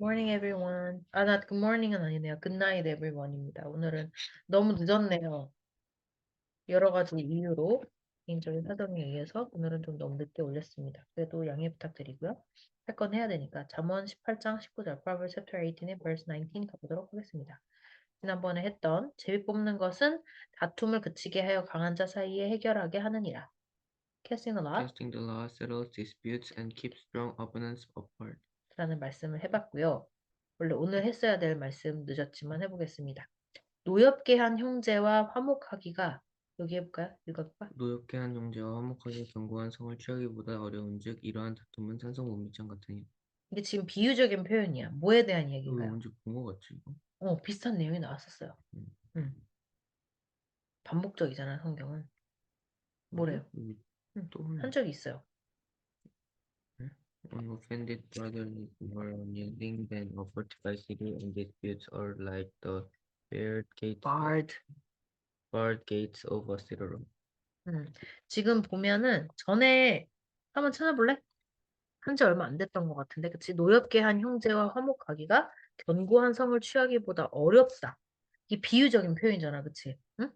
Morning everyone. good morning은 아니네요. Good night everyone입니다. 오늘은 너무 늦었네요. 여러 가지 이유로 개인적인 사정에 의해서 오늘은 좀 너무 늦게 올렸습니다. 그래도 양해 부탁드리고요. 할 건 해야 되니까 잠언 18장 19절 Proverbs chapter 18의 verse 19 가보도록 하겠습니다. 지난번에 했던 제비 뽑는 것은 다툼을 그치게 하여 강한 자 사이에 해결하게 하느니라. Casting a lot Casting the law settles disputes and keeps strong opponents apart. 라는 말씀을 해봤고요. 원래 오늘 했어야 될 말씀 늦었지만 해보겠습니다. 노엽게 한 형제와 화목하기가 여기 해볼까요? 읽어볼까? 노엽게 한 형제와 화목하게 견고한 성을 취하기보다 어려운즉 이러한 다툼은 산성 못미장 같으니. 이게 지금 비유적인 표현이야. 뭐에 대한 이거 이야기인가요? 언제 본 거 같지 이거? 비슷한 내용이 나왔었어요. 음, 음, 반복적이잖아, 성경은. 그래? 뭐래요? 여기 또 한 하네. 적이 있어요. An offended brother is more unyielding than a fortified city, and disputes are like the barred gates, Bard. barred gates of a citadel. 음, 지금 보면은 전에 한번 찾아볼래? 한 지 얼마 안 됐던 것 같은데, 그치? 노엽게 한 형제와 화목하기가 견고한 성을 취하기보다 어렵다. 이게 비유적인 표현이잖아, 그치? 응?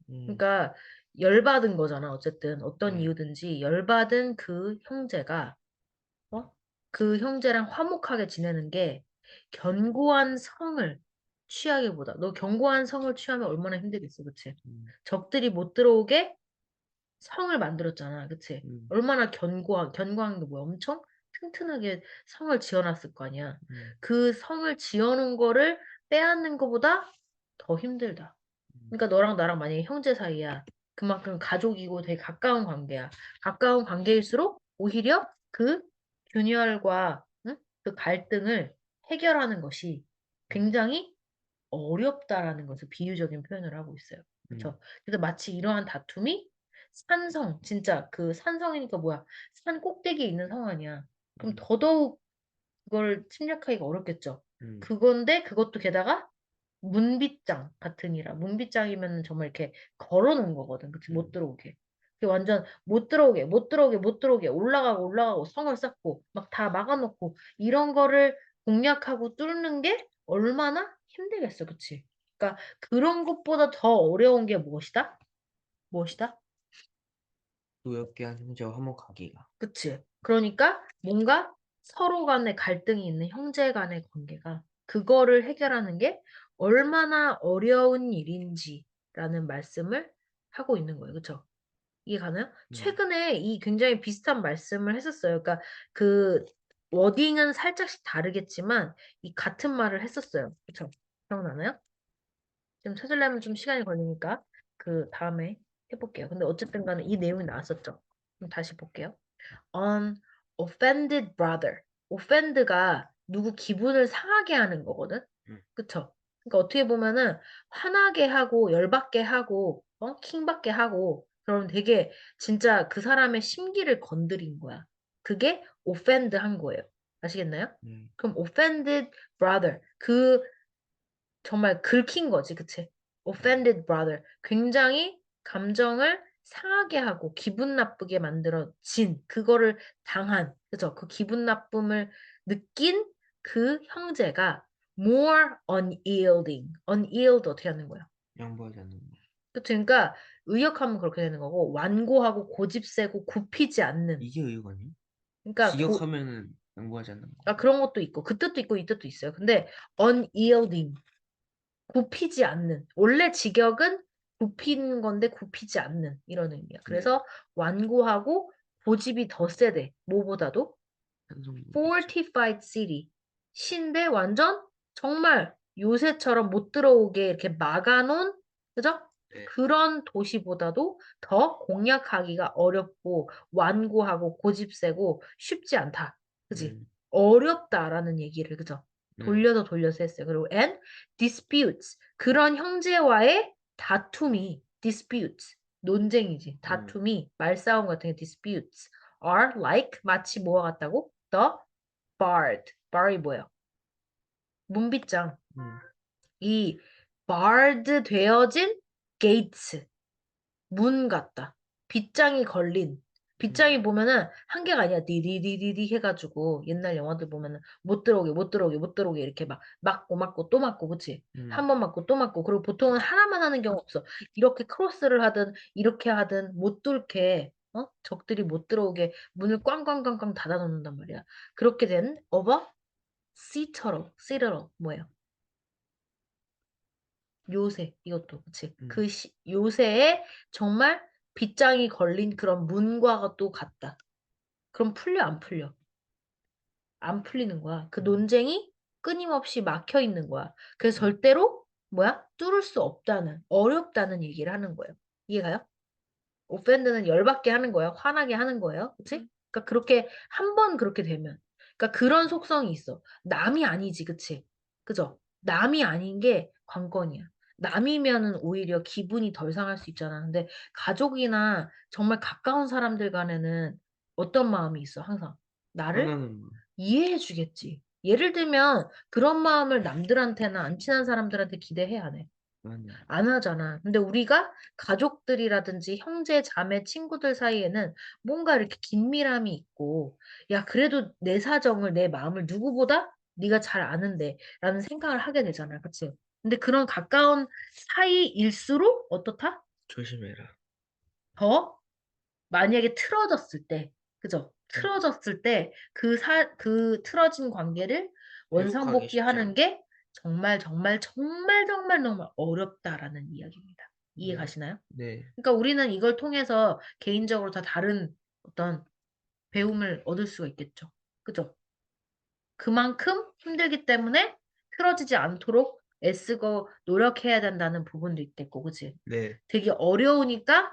음, 그러니까 열받은 거잖아. 어쨌든 어떤 음, 이유든지 열받은 그 형제가 그 형제랑 화목하게 지내는 게 견고한 성을 취하기보다 너 견고한 성을 취하면 얼마나 힘들겠어, 그치? 음, 적들이 못 들어오게 성을 만들었잖아, 그치? 음, 얼마나 견고한 게 뭐야? 엄청 튼튼하게 성을 지어놨을 거 아니야. 음, 그 성을 지어놓은 거를 빼앗는 것보다 더 힘들다. 음, 그러니까 너랑 나랑 만약에 형제 사이야. 그만큼 가족이고 되게 가까운 관계야. 가까운 관계일수록 오히려 그 균열과 응? 그 갈등을 해결하는 것이 음, 굉장히 어렵다라는 것을 비유적인 표현을 하고 있어요. 음, 그렇죠? 그래서 마치 이러한 다툼이 산성, 진짜 그 산성이니까 뭐야? 산 꼭대기에 있는 성 아니야. 그럼 음, 더더욱 그걸 침략하기가 어렵겠죠. 음, 그건데 그것도 게다가 문빗장 같은 이라 문빗장이면 정말 이렇게 걸어놓은 거거든. 그치? 못 음, 들어오게. 그게 완전 못 들어오게 올라가고 성을 쌓고 막 다 막아놓고 이런 거를 공략하고 뚫는 게 얼마나 힘들겠어. 그치? 그러니까 그런 것보다 더 어려운 게 무엇이다? 무엇이다? 노엽게 한 형제와 화목하기가. 그치? 그러니까 뭔가 서로 간에 갈등이 있는 형제 간의 관계가 그거를 해결하는 게 얼마나 어려운 일인지라는 말씀을 하고 있는 거예요. 그쵸? 이해 가나요? 음, 최근에 이 굉장히 비슷한 말씀을 했었어요. 그러니까 그 워딩은 살짝씩 다르겠지만 이 같은 말을 했었어요. 그쵸? 기억나나요? 지금 찾으려면 좀 시간이 걸리니까 그 다음에 해볼게요. 근데 어쨌든 간에 이 내용이 나왔었죠. 그럼 다시 볼게요. An offended brother. offend가 누구 기분을 상하게 하는 거거든? 음, 그쵸? 그러니까 어떻게 보면은 화나게 하고 열받게 하고 킹받게 하고 그럼 되게 진짜 그 사람의 심기를 건드린 거야. 그게 offend 한 거예요. 아시겠나요? 음, 그럼 offended brother. 그 정말 긁힌 거지, 그치? 음, offended brother. 굉장히 감정을 상하게 하고 기분 나쁘게 만들어진 그거를 당한, 그죠? 그 기분 나쁨을 느낀 그 형제가 more unyielding. unyield 어떻게 하는 거야? 양보하지 않는 거. 그치? 그러니까 의역하면 그렇게 되는 거고 완고하고 고집세고 굽히지 않는. 이게 의욕 아니야? 그러니까 직역하면은 양보하지 않는 거. 그런 것도 있고 그 뜻도 있고 이 뜻도 있어요. 근데 unyielding 굽히지 않는. 원래 직역은 굽히는 건데 굽히지 않는 이런 의미야. 음, 그래서 완고하고 고집이 더 세대. 뭐보다도 산성 못미장. fortified city. 신데 완전 정말 요새처럼 못 들어오게 이렇게 막아놓은 그죠? 네. 그런 도시보다도 더 공략하기가 어렵고 완고하고 고집세고 쉽지 않다. 그지? 음, 어렵다라는 얘기를 그죠? 음, 돌려서 했어요. 그리고 and disputes 그런 형제와의 다툼이 disputes 논쟁이지. 음, 다툼이 말싸움 같은 게 disputes are like 마치 뭐와 같다고? The barred. 뭐예요? 문빗장. 음, 이 barred 되어진 gates 문 같다. 빗장이 걸린 빗장이 보면은 한 개가 아니야. 디디디디디 해가지고 옛날 영화들 보면은 못 들어오게 못 들어오게 못 들어오게 이렇게 막 맞고 또 맞고 그치? 한 번 맞고 또 맞고 그리고 보통은 하나만 하는 경우 없어. 이렇게 크로스를 하든 이렇게 하든 못 뚫게 적들이 못 들어오게 문을 꽝꽝꽝꽝 닫아 놓는단 말이야. 그렇게 된 어버 시터러 뭐예요? 요새 이것도 그치? 그 요새에 정말 빗장이 걸린 그런 문과 또 같다. 그럼 풀려 안 풀려? 안 풀리는 거야. 그 논쟁이 끊임없이 막혀 있는 거야. 그래서 절대로 뭐야? 뚫을 수 없다는, 어렵다는 얘기를 하는 거예요. 이해가요? 오펜드는 열받게 하는 거예요. 화나게 하는 거예요. 그치? 그러니까 그렇게 한 번 그렇게 되면. 그러니까 그런 속성이 있어. 남이 아니지, 그치? 그죠? 남이 아닌 게 관건이야. 남이면은 오히려 기분이 덜 상할 수 있잖아. 근데 가족이나 정말 가까운 사람들 간에는 어떤 마음이 있어, 항상. 나를 화나는 거. 이해해 주겠지. 예를 들면 그런 마음을 남들한테나 안 친한 사람들한테 기대해 안 해. 아니. 안 하잖아. 근데 우리가 가족들이라든지 형제, 자매, 친구들 사이에는 뭔가 이렇게 긴밀함이 있고, 야, 그래도 내 사정을, 내 마음을 누구보다 네가 잘 아는데, 라는 생각을 하게 되잖아. 그치? 근데 그런 가까운 사이일수록 어떻다? 조심해라. 더 만약에 틀어졌을 때, 그죠? 틀어졌을 때 그 틀어진 관계를 회복하기 원상복귀 쉽지 하는 않아. 게 정말 정말 정말 정말 정말 어렵다라는 이야기입니다. 이해 네. 가시나요? 네. 그러니까 우리는 이걸 통해서 개인적으로 다 다른 어떤 배움을 얻을 수가 있겠죠. 그죠? 그만큼 힘들기 때문에 틀어지지 않도록 애쓰고 노력해야 된다는 부분도 있겠고, 그치? 네. 되게 어려우니까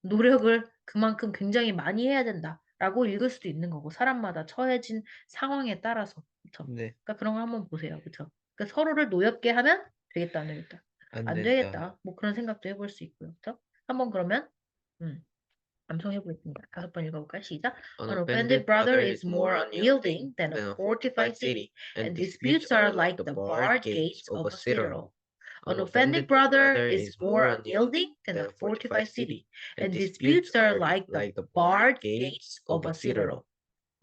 노력을 그만큼 굉장히 많이 해야 된다라고 읽을 수도 있는 거고 사람마다 처해진 상황에 따라서 그쵸? 네. 그러니까 그런 거 한번 보세요, 그쵸? 그러니까 서로를 노엽게 하면 되겠다, 안 되겠다, 안 안 된다. 되겠다, 뭐 그런 생각도 해볼 수 있고요, 그쵸? 한번 그러면 음, 암송해 보겠습니다. 5번 읽어볼까요? 시작. An An offended offended brother brother is is more more unyielding unyielding than a than a fortified fortified city, city, and and disputes disputes are are like like the the barred barred gates gates of of a a citadel. citadel. An An offended offended brother brother is is more more unyielding unyielding than than a a fortified fortified city, city, and and disputes disputes are are like the like the barred barred gates gates of of a a citadel. citadel.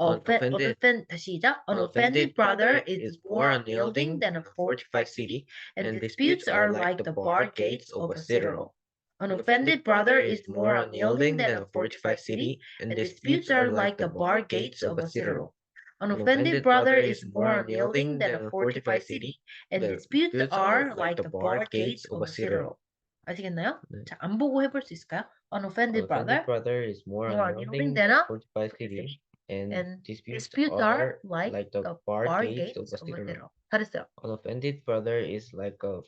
An offended 다시 시작. An An offended offended brother brother is is more more unyielding unyielding than than a a fortified fortified city, city, and and disputes disputes are are like like the the barred barred gates gates of of a a citadel. citadel. An An offended offended brother brother is is more more unyielding unyielding than than a a fortified fortified city, city, and and disputes disputes are are like like the the barred barred gates gates of of a a citadel. citadel. An An offended offended brother brother is is more more unyielding unyielding than than a a fortified fortified city, city. and The disputes disputes are are like like the the barred barred gates gates of of a a citadel. citadel. 아시겠나요? 네. 자, 안 보고 해볼 수 있을까요? An An offended offended brother, brother is more more unyielding unyielding than than a a fortified fortified city, city, and and disputes disputes are are like like the the barred barred gates of gates a of a citadel. citadel. 잘했어요. An offended brother is like a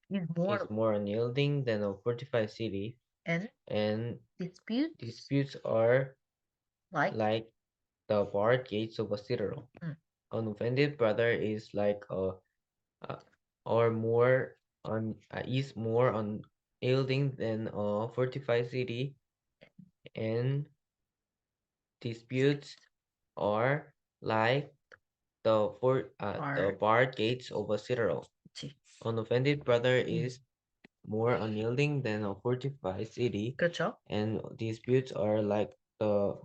Is is more more unyielding than a fortified city, and and disputes disputes are like like the barred gates of a citadel. 음, An offended brother is like a or more is more unyielding than a fortified city, and disputes are like the barred. barred gates of a citadel. 그치. An offended brother 음, is more unyielding than a fortified city, 그렇죠. and disputes are like the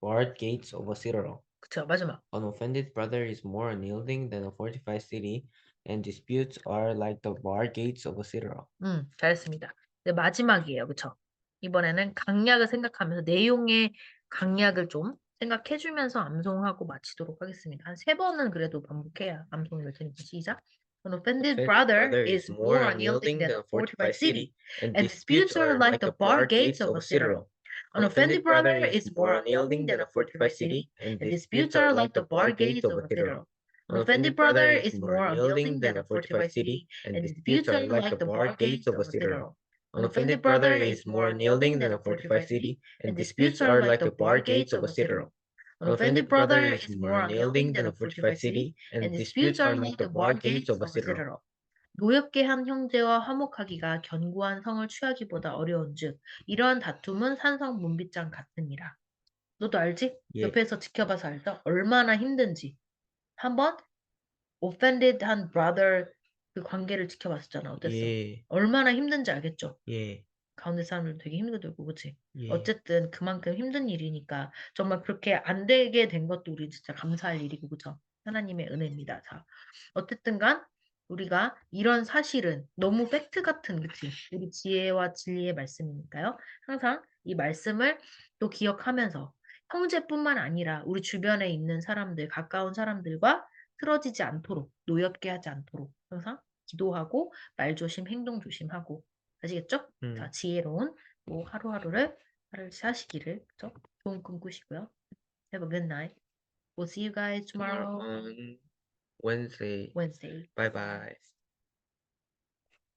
barred gates of a citadel. 그쵸. 마지막. An offended brother is more unyielding than a fortified city, and disputes are like the barred gates of a citadel. 잘했습니다. 이제 마지막이에요. 그쵸? 이번에는 강약을 생각하면서 내용의 강약을 좀 생각해주면서 암송하고 마치도록 하겠습니다. 한 3번은 그래도 반복해야 암송이 될 테니까 시작. An offended Offended brother brother is is more more unyielding unyielding than than a a fortified fortified city, city, and and disputes disputes are are like like the the barred barred gates gates of of a a citadel. citadel. An An offended offended brother brother is is more more unyielding unyielding than than a a fortified fortified city, city, and and disputes disputes are are like like the the barred barred gates gates of of a a citadel. citadel. An An offended offended brother brother is is more more unyielding unyielding than than a a fortified fortified city, city, and and disputes disputes are are like the like the barred barred gates gates of of a a citadel. citadel. An An offended offended brother brother is is more more unyielding unyielding than than a a fortified fortified city, city, and and disputes disputes are are like like the the barred barred gates gates of of a a citadel. citadel. An An offended offended brother brother is is more more unyielding unyielding than than a a fortified fortified city, city, and and disputes disputes are are like like the the barred barred gates gates of a of a citadel. citadel. 노엽게 한 형제와 화목하기가 견고한 성을 취하기보다 어려운즉 이러한 다툼은 산성 문빗장 같으니라. 너도 알지? 예, 옆에서 지켜봐서 알죠? 얼마나 힘든지. 한번 offended 한 brother 그 관계를 지켜봤었잖아. 어땠어? 예, 얼마나 힘든지 알겠죠? 예. 가운데 사람들 되게 힘들고, 그치? 예. 어쨌든 그만큼 힘든 일이니까 정말 그렇게 안 되게 된 것도 우리 진짜 감사할 일이고, 그쵸? 하나님의 은혜입니다. 자, 어쨌든 간 우리가 이런 사실은 너무 팩트 같은, 그치? 우리 지혜와 진리의 말씀이니까요. 항상 이 말씀을 또 기억하면서 형제뿐만 아니라 우리 주변에 있는 사람들, 가까운 사람들과 틀어지지 않도록, 노엽게 하지 않도록 항상 기도하고 말 조심, 행동 조심하고 아시겠죠? 자, 지혜로운 뭐 하루하루를 사시기를 그죠? 좋은 꿈 꾸시고요. Have a good night. We'll see you guys Tomorrow tomorrow, on Wednesday. Wednesday. Bye bye.